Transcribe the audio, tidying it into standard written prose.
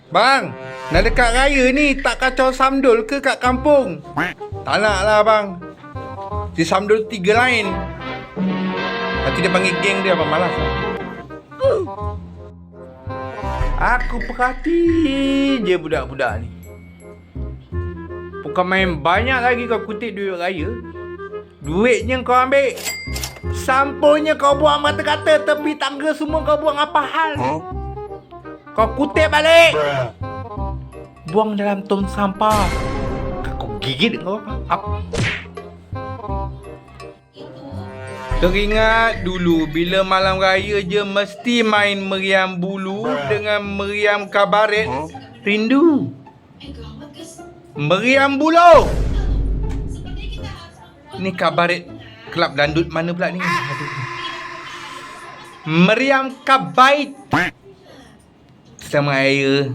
Bang, nak dekat raya ni tak kacau samdul ke kat kampung? Tak nak lah bang. Si samdul 3 lain. Nanti dia panggil geng dia, abang malas. Aku perhati je budak-budak ni. Bukan main banyak lagi kau kutip duit raya. Duitnya kau ambil. Sampulnya kau buang mata-kata. Tepi tangga semua kau buang apa hal. Kau kutip balik. Buang dalam tong sampah. Kau gigit kau apa? Teringat dulu bila malam raya je mesti main meriam bulu dengan meriam kabaret. Rindu. Meriam bulu. Ni kabaret kelab dandut mana pula ni? Aduh. Meriam kabait. Sama raya